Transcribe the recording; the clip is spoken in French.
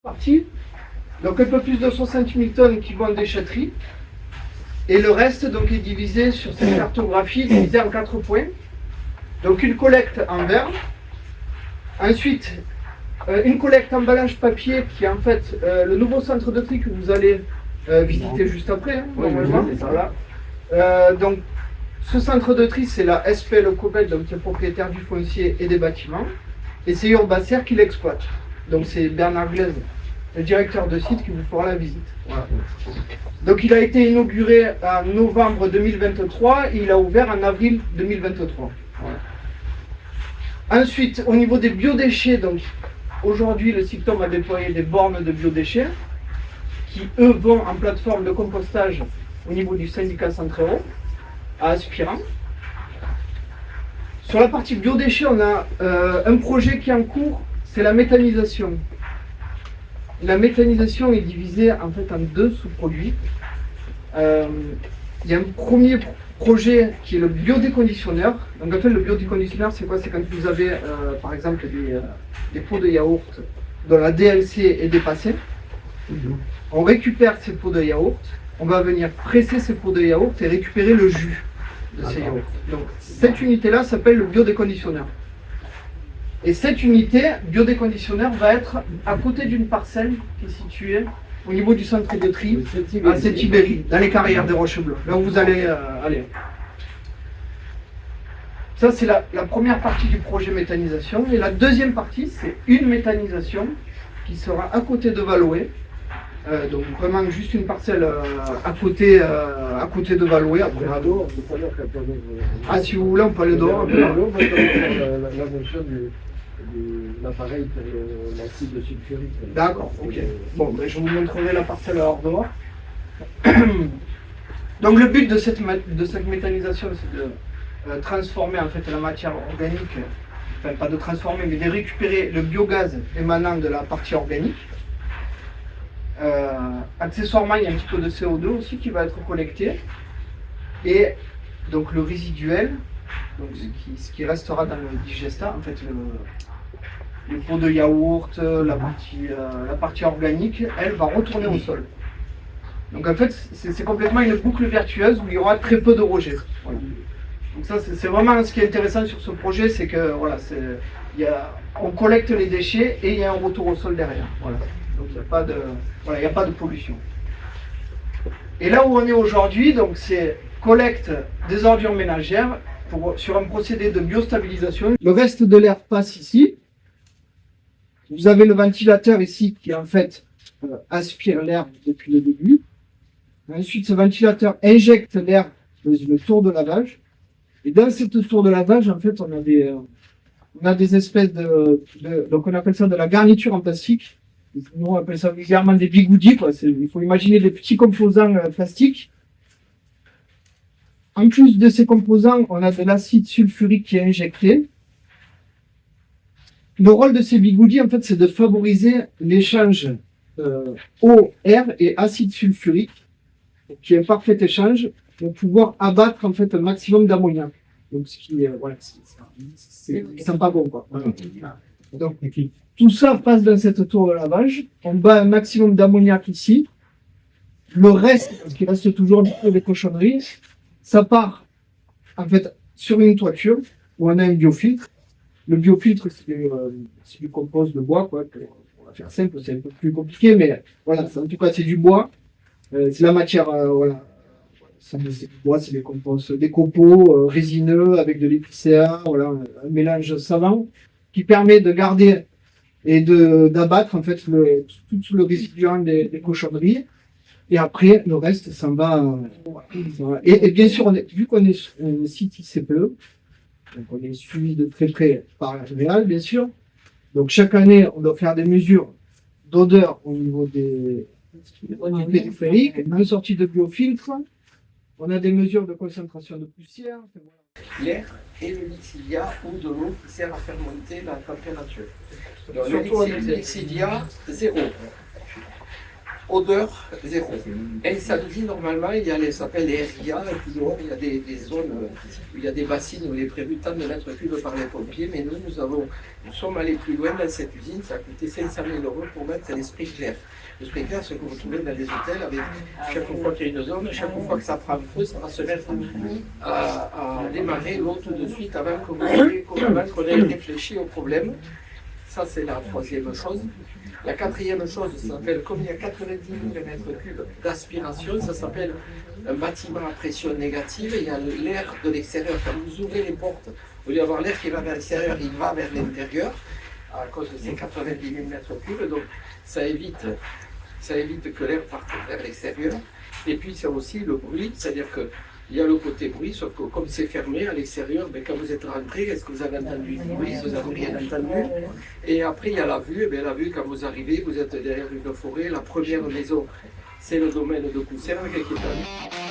partie. Donc un peu plus de 60 000 tonnes qui vont en déchetterie. Et le reste donc, est divisé sur cette cartographie, divisé en 4 points. Donc une collecte en verre. Ensuite, une collecte emballage papier qui est en fait le nouveau centre de tri que vous allez visiter juste après. Normalement. Voilà. Donc ce centre de tri, c'est la SP Le Cobel, donc qui est propriétaire du foncier et des bâtiments. Et c'est Urbacer qui l'exploite. Donc c'est Bernard Glaise, le directeur de site, qui vous fera la visite. Voilà. Donc il a été inauguré en novembre 2023 et il a ouvert en avril 2023. Voilà. Ensuite, au niveau des biodéchets, donc aujourd'hui le SICTOM a déployé des bornes de biodéchets qui eux vont en plateforme de compostage au niveau du syndicat Centre-Euro à Aspirant. Sur la partie biodéchets, on a un projet qui est en cours, c'est la méthanisation. La méthanisation est divisée en fait en 2 sous-produits. Il y a un premier projet qui est le biodéconditionneur. Donc en fait le biodéconditionneur c'est quoi? C'est quand vous avez par exemple des pots de yaourt dont la DLC est dépassée. On récupère ces pots de yaourt, on va venir presser ces pots de yaourt et récupérer le jus de ces yaourts. Donc cette unité-là s'appelle le biodéconditionneur. Et cette unité biodéconditionneur va être à côté d'une parcelle qui est située au niveau du centre de tri à Saint-Ibéry, dans les carrières des Roches Bleues, là où vous allez aller. Ça, c'est la première partie du projet méthanisation. Et la deuxième partie, c'est une méthanisation qui sera à côté de Valoé. Donc vraiment juste une parcelle à côté de Valoé. Ah, si vous voulez, on peut aller dehors. La notion de l'appareil pour l'acide sulfurique. D'accord, ok. Bon, ben, je vous montrerai la parcelle hors dehors. Donc le but de cette méthanisation, c'est de transformer en fait la matière organique, enfin pas de transformer, mais de récupérer le biogaz émanant de la partie organique. Accessoirement, il y a un petit peu de CO2 aussi qui va être collecté. Et donc le résiduel, donc ce qui restera dans le digestat, en fait le pot de yaourt, la partie organique, elle va retourner au sol. Donc en fait, c'est complètement une boucle vertueuse où il y aura très peu de rejets. Voilà. Donc ça, c'est vraiment ce qui est intéressant sur ce projet, c'est que voilà, on collecte les déchets et il y a un retour au sol derrière. Voilà. Donc il n'y a pas de pollution. Et là où on est aujourd'hui, donc c'est collecte des ordures ménagères sur un procédé de biostabilisation. Le reste de l'air passe ici. Vous avez le ventilateur ici qui en fait aspire l'air depuis le début. Ensuite, ce ventilateur injecte l'air dans une tour de lavage. Et dans cette tour de lavage, en fait, on a des espèces donc on appelle ça de la garniture en plastique. Nous, on appelle ça vulgairement des bigoudis, quoi. Il faut imaginer des petits composants plastiques. En plus de ces composants, on a de l'acide sulfurique qui est injecté. Le rôle de ces bigoudis, en fait, c'est de favoriser l'échange eau, air et acide sulfurique, qui est un parfait échange pour pouvoir abattre en fait un maximum d'ammoniac. Donc, ce qui c'est sympa bon, quoi. Voilà. Donc, tout ça passe dans cette tour de lavage. On bat un maximum d'ammoniac ici. Le reste, parce qu'il reste toujours un peu des cochonneries, ça part en fait sur une toiture où on a un biofiltre. Le biofiltre, c'est du compost de bois, quoi. On va faire simple, c'est un peu plus compliqué, mais voilà, en tout cas, c'est du bois. C'est la matière, voilà. C'est du bois, c'est des composts, des copeaux résineux avec de l'épicéa, voilà, un mélange savant qui permet de garder et d'abattre en fait tout le résiduant des cochonneries. Et après, le reste, ça va. Et bien sûr, vu qu'on est sur un site ICPE, donc on est suivi de très près par la RVAL, bien sûr. Donc chaque année, on doit faire des mesures d'odeur au niveau des périphériques, en sortie de biofiltre. On a des mesures de concentration de poussière. L'air et le lixidia ou de l'eau qui sert à faire monter la température. Donc Surtout le lixidia, 0. Odeur, zéro. Et samedi, normalement, il y a ça s'appelle les RIA, et puis dehors, il y a des zones où il y a des bassines où il est prévu tant de mètres cubes par les pompiers, mais nous sommes allés plus loin dans cette usine, ça a coûté 500 000 € pour mettre les sprinkler. Le sprinkler, c'est ce que vous trouvez dans les hôtels, avec chaque fois qu'il y a une zone, chaque fois que ça prend feu, ça va se mettre à démarrer l'eau tout de suite avant qu'on ait réfléchi au problème. Ça, c'est la troisième chose. La quatrième chose, ça s'appelle, comme il y a 90 000 mètres cubes d'aspiration, ça s'appelle un bâtiment à pression négative. Il y a l'air de l'extérieur. Quand vous ouvrez les portes, au lieu d'avoir l'air qui va vers l'extérieur, il va vers l'intérieur à cause de ces 90 000 mètres cubes. Donc, ça évite que l'air parte vers l'extérieur. Et puis, c'est aussi le bruit, c'est-à-dire que il y a le côté bruit, sauf que comme c'est fermé à l'extérieur, ben, quand vous êtes rentré, est-ce que vous avez entendu du bruit? Vous n'avez rien entendu. Et après, il y a la vue. Ben, la vue, quand vous arrivez, vous êtes derrière une forêt. La première maison, c'est le domaine de Coussergues qui est